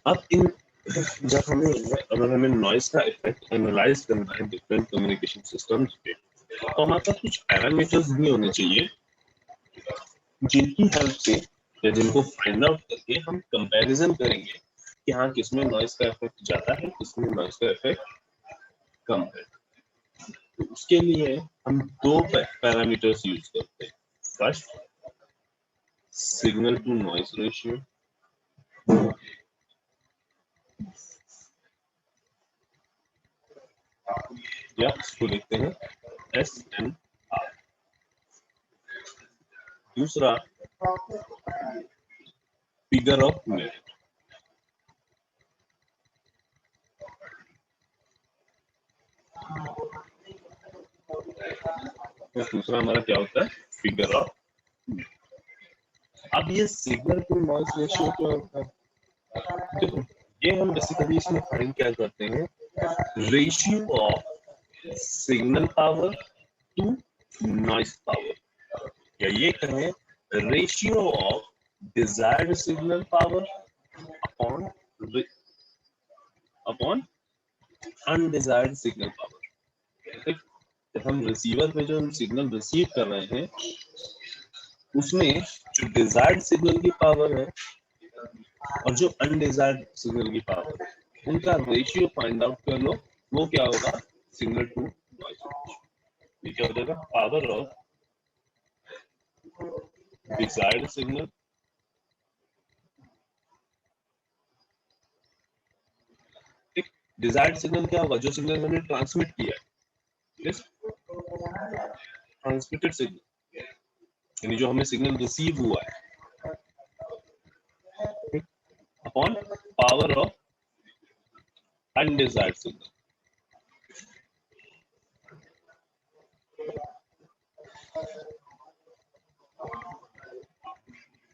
अब इन जब हमें अगर हमें नॉइस का इफेक्ट एनालाइज करना है डिफरेंट कम्युनिकेशन सिस्टम्स पे, तो हमारे पास कुछ पैरामीटर्स भी होने चाहिए जिनकी हेल्प से या जिनको फाइंड आउट करके हम कंपैरिजन करेंगे कि हाँ किसमें नॉइस का इफेक्ट ज्यादा है, किसमें नॉइस का इफेक्ट कम है। तो उसके लिए हम दो पैरामीटर्स यूज करते हैं। First, signal to noise ratio, या इसको लिखते हैं SNR। दूसरा, फिगर ऑफ मेरिट। तो दूसरा हमारा क्या होता है, फिगर ऑफ मेरिट। अब ये सिग्नल टू नॉइस रेशियो क्या होता है, देखो ये हम बेसिकली इसमें फाइंड क्या करते हैं, ratio of signal power to noise power, या ये कहें ratio of desired signal power upon undesired signal power. ठीक, जब हम रिसीवर पे जो हम सिग्नल रिसीव कर रहे हैं उसमें जो डिजायर्ड सिग्नल की पावर है और जो अनडिजायर्ड सिग्नल की पावर है उनका रेशियो फाइंड आउट कर लो, वो क्या होगा, सिग्नल टू नॉइस रेशियो। ये क्या हो जाएगा, power of desired signal desired signal क्या होगा, जो सिग्नल मैंने ट्रांसमिट किया है, ट्रांसमिटेड सिग्नल, यानी जो हमें सिग्नल रिसीव हुआ है, upon power of undesired signal.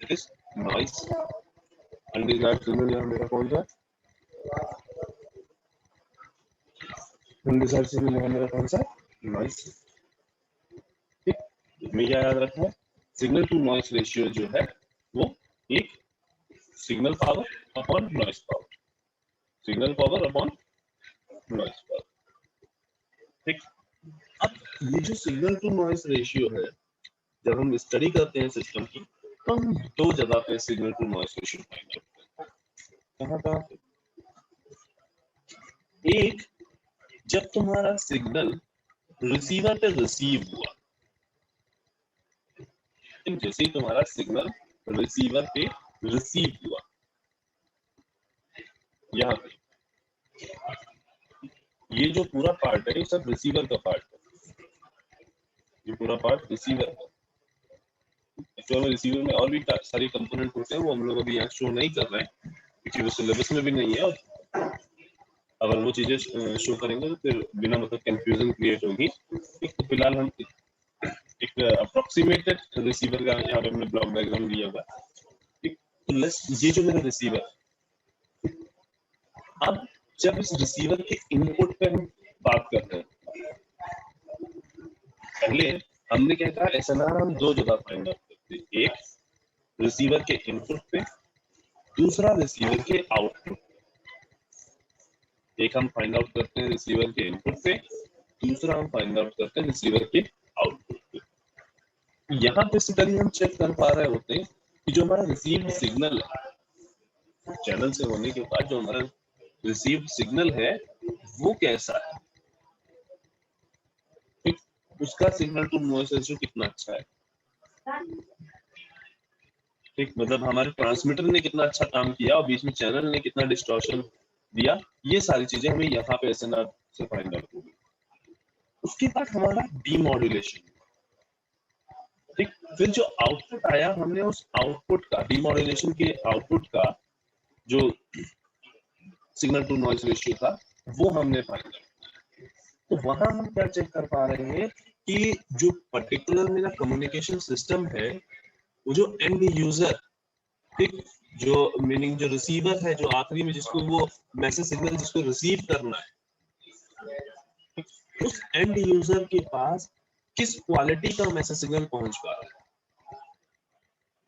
It is noise. Undesired signal यहाँ मेरा कौन सा, अनडिजायर्ड सिग्नल यहाँ मेरा कौन सा, नॉइस। ठीक, इसमें क्या याद रखना है, सिग्नल टू नॉइस रेशियो जो है वो एक signal power upon noise power, signal power upon noise power. ठीक, अब ये जो सिग्नल टू नॉइस रेशियो है, जब हम स्टडी करते हैं सिस्टम की, तो हम दो जगह पे signal to noise ratio find करते हैं। कहाँ पे, एक, जब तुम्हारा सिग्नल रिसीवर पे रिसीव हुआ, जैसे ही तुम्हारा सिग्नल रिसीवर पे रिसीव हुआ, यहाँ पे ये जो पूरा पार्ट है ये सब रिसीवर का पार्ट है, ये पूरा पार्ट रिसीवर का। एक्चुअली रिसीवर में और भी सारे कंपोनेंट होते हैं, वो हम लोग अभी यहाँ शो नहीं कर रहे हैं क्योंकि वो सिलेबस में भी नहीं है, और अगर वो चीजें शो करेंगे तो फिर बिना मतलब कंफ्यूजन क्रिएट होगी। तो फिलहाल हम एक अप्रोक्सीमेटेड रिसीवर का यहाँ पे हमने ब्लॉक डायग्राम दिया हुआ है। ठीक, तो ये जो मेरा रिसीवर, अब जब इस रिसीवर के इनपुट पे हम बात करते हैं, पहले हमने क्या कहा, एसएनआर हम दो जगह फाइंड आउट करते हैं, एक रिसीवर के इनपुट पे, दूसरा रिसीवर के आउटपुट। एक हम फाइंड आउट करते हैं रिसीवर के इनपुट पे, दूसरा हम फाइंड आउट करते हैं रिसीवर के आउटपुट पे। यहाँ बेसिकली हम चेक कर पा रहे होते हैं कि जो हमारा रिसीव सिग्नल है, चैनल से होने के बाद जो हमारा रिसीव सिग्नल है वो कैसा है, उसका सिग्नल टू नॉइस रेशियो कितना अच्छा है। ठीक, मतलब हमारे ट्रांसमीटर ने कितना अच्छा काम किया और बीच में चैनल ने कितना डिस्टॉर्शन दिया, ये सारी चीजें हमें यहाँ पे एसएनआर से फाइंड आउट होगी। उसके बाद हमारा डीमॉड्यूलेशन। ठीक, फिर जो आउटपुट आया, हमने उस आउटपुट का, डीमॉड्यूलेशन के आउटपुट का जो सिग्नल टू नॉइस रेशियो था वो हमने फाइंड आउट। तो वहां हम क्या चेक कर पा रहे हैं कि जो पर्टिकुलर मेरा कम्युनिकेशन सिस्टम है, वो जो एंड यूजर, ठीक, जो मीनिंग जो रिसीवर है, जो आखिरी में जिसको वो मैसेज सिग्नल जिसको रिसीव करना है, उस एंड यूजर के पास किस क्वालिटी का मैसेज सिग्नल पहुंच पा रहा है,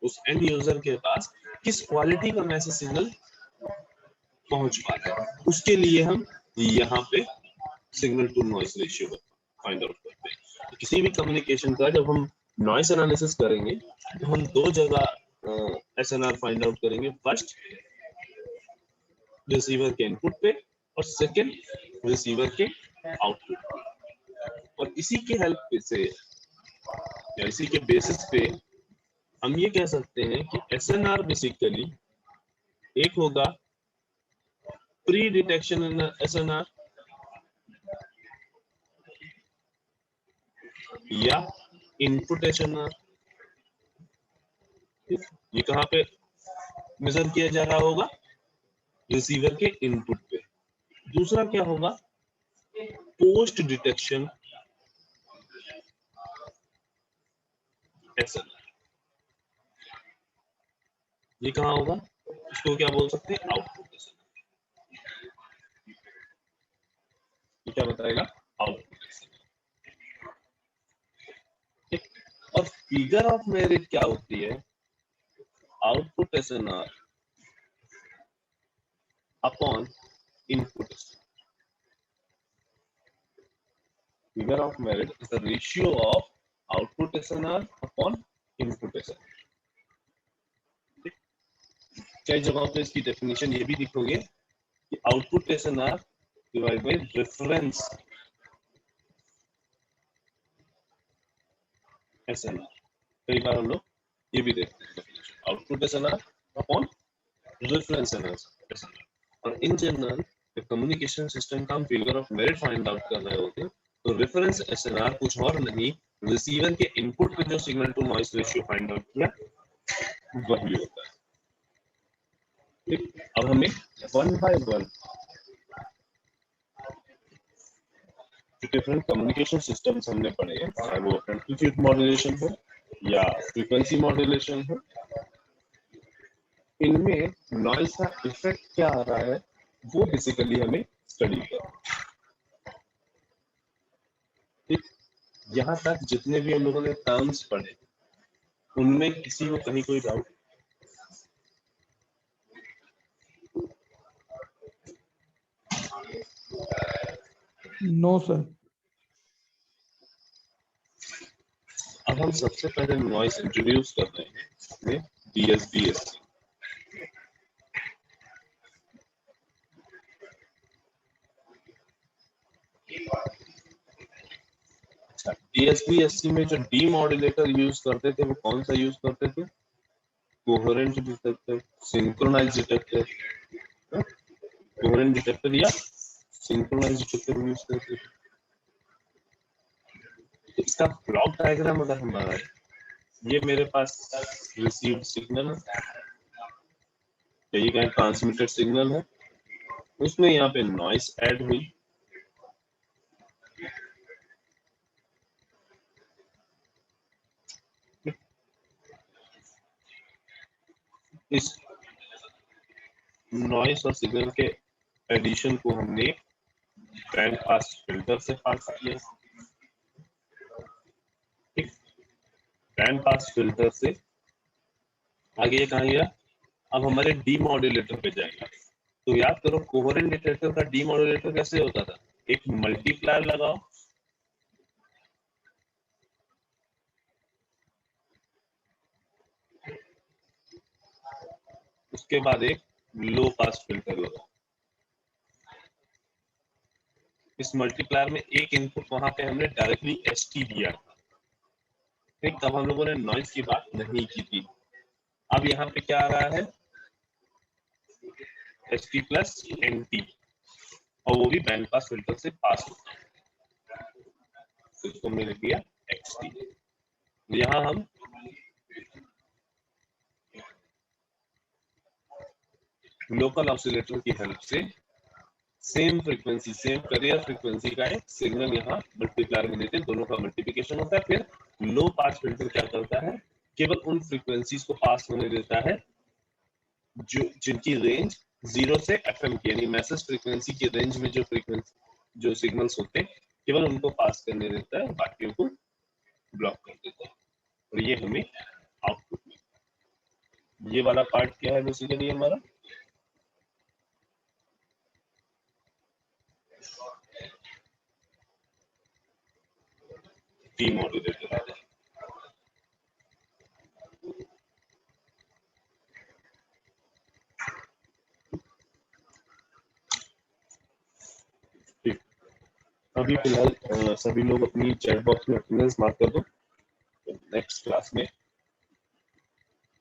उस एंड यूजर के पास किस क्वालिटी का मैसेज सिग्नल पहुंच पाते हैं। उसके लिए हम यहाँ पे signal to noise ratio find out करते हैं। किसी भी कम्युनिकेशन का जब हम नॉइस एनालिसिस करेंगे तो हम दो जगह एसएनआर फाइंड आउट करेंगे। फर्स्ट रिसीवर के इनपुट पे और सेकंड रिसीवर के आउटपुट पे। और इसी के हेल्प से या इसी के बेसिस पे हम ये कह सकते हैं कि एसएनआर बेसिकली एक होगा प्री डिटेक्शन एसएनआर या इनपुट एसएनआर। ये कहाँ पे मेजर किया जा रहा होगा? रिसीवर के इनपुट पे। दूसरा क्या होगा? Post detection SNR. ये कहाँ होगा? इसको क्या बोल सकते हैं? Output SNR. ये क्या बताएगा? Output SNR. और फिगर ऑफ मेरिट क्या होती है? Output SNR upon input SNR. Figure of merit is the ratio of output SNR upon input SNR. कई जगहों पे इसकी डेफिनेशन ये भी लिखोगे कि output SNR divide by reference SNR। कई बार हम लोग ये भी देखते हैं definition output SNR upon reference SNR। और इन जनरल कम्युनिकेशन सिस्टम का हम figure of merit find out कर रहे होते हैं तो रेफरेंस एसएनआर कुछ और नहीं, रिसीवर के इनपुट पे जो signal to noise ratio find out किया वही होता है। ठीक, अब हमें one by one different communication systems हमने पढ़े हैं, चाहे वो एम्पलीट्यूड मॉड्यूलेशन हो या फ्रीक्वेंसी मॉड्यूलेशन हो, इनमें नॉइस का इफेक्ट क्या आ रहा है वो बेसिकली हमें स्टडी करना। ठीक, यहाँ तक जितने भी हम लोगों ने टर्म्स पढ़े उनमें किसी को कहीं कोई डाउट? No sir. अब हम सबसे पहले नॉइस इंट्रोड्यूस कर रहे हैं अपने DSBSC। अच्छा, DSBSC में जो डी मॉड्यूलेटर यूज करते थे वो कौन सा यूज करते थे? Coherent detector, synchronize detector, coherent detector या सिंक्रोनाइज डिटेक्टर यूज करते थे। इसका ब्लॉक डायग्राम अगर हम बनाए, ये मेरे पास रिसीव्ड सिग्नल है, यही कहीं ट्रांसमिटेड सिग्नल है, उसमें यहाँ पे नॉइस ऐड हुई, इस नॉइस और सिग्नल के एडिशन को हमने बैंड पास फिल्टर से पास किया। ठीक, बैंड पास फिल्टर से आगे ये कहाँ गया? अब हमारे डीमॉड्यूलेटर पे जाएगा। तो याद करो कोहेरेंट डिटेक्टर का डीमॉड्यूलेटर कैसे होता था? एक मल्टीप्लायर लगाओ, उसके बाद एक लो पास फिल्टर लगाओ। इस मल्टीप्लायर में एक इनपुट वहां पे हमने डायरेक्टली एसटी दिया था। ठीक, तब हम लोगों ने नॉइस की बात नहीं की थी। अब यहाँ पे क्या आ रहा है? एसटी प्लस एनटी, और वो भी बैंड पास फिल्टर से पास होता है, तो इसको हमने लिख दिया एक्सटी। यहाँ हम लोकल ऑसिलेटर की हेल्प से same frequency, same carrier frequency का एक सिग्नल यहाँ मल्टीप्लायर में देते हैं, दोनों का मल्टीप्लिकेशन होता है। फिर लो पास फिल्टर क्या करता है? केवल उन फ्रीक्वेंसीज को पास होने देता है जो जिनकी रेंज 0 से FM की, यानी मैसेज फ्रीक्वेंसी की रेंज में जो फ्रीक्वेंसी जो सिग्नल्स होते हैं केवल उनको पास करने देता है, बाकियों को ब्लॉक कर देता है। और ये हमें आउटपुट में, ये वाला पार्ट क्या है बेसिकली हमारा? डीमोडुलेटेड। ठीक, अभी फिलहाल सभी लोग अपनी चैट बॉक्स में अटेंडेंस मार्क कर दो। नेक्स्ट क्लास में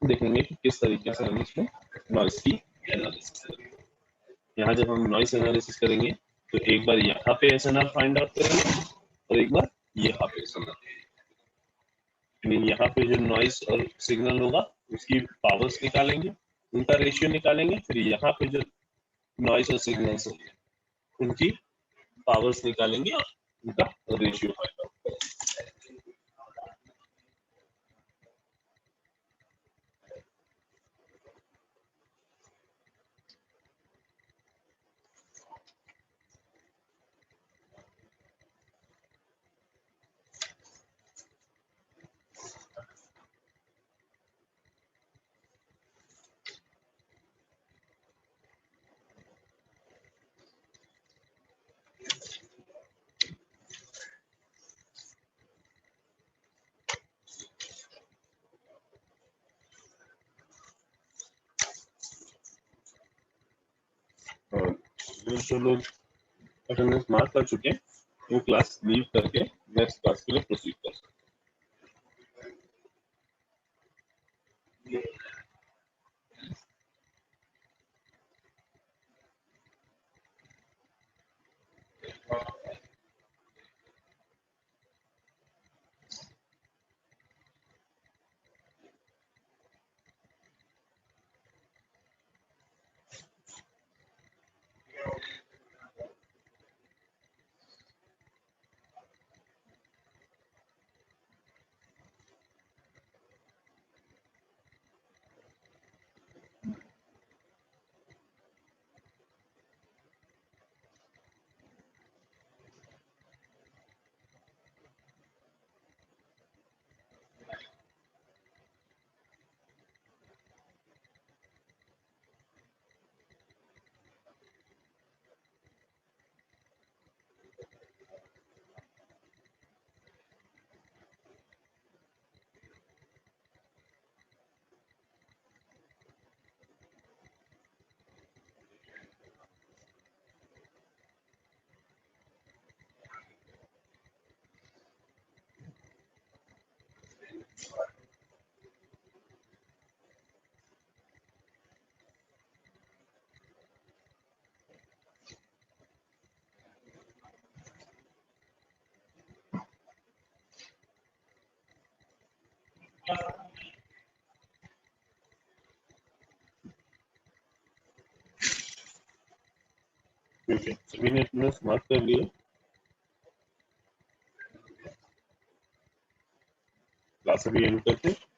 देखेंगे कि किस तरीके से हम इसमें नॉइस की एनालिसिस करेंगे। यहाँ जब हम नॉइस एनालिसिस करेंगे तो एक बार यहाँ पे एसएनआर फाइंड आउट करेंगे और एक बार यहाँ पे एसएनआर। यहाँ पे जो नॉइस और सिग्नल होगा उसकी पावर्स निकालेंगे, उनका रेशियो निकालेंगे, फिर यहाँ पे जो नॉइस और सिग्नल्स होंगे उनकी पावर्स निकालेंगे और उनका रेशियो फाइंड आउट करेंगे। जो लोग अटेंडेंस मार्क कर चुके हैं वो क्लास लीव करके नेक्स्ट क्लास के लिए प्रोसीड कर सकते हैं। ठीक है, सभी ने अटेंडेंस मार्क कर लिया। क्लास अभी एंड करते हैं।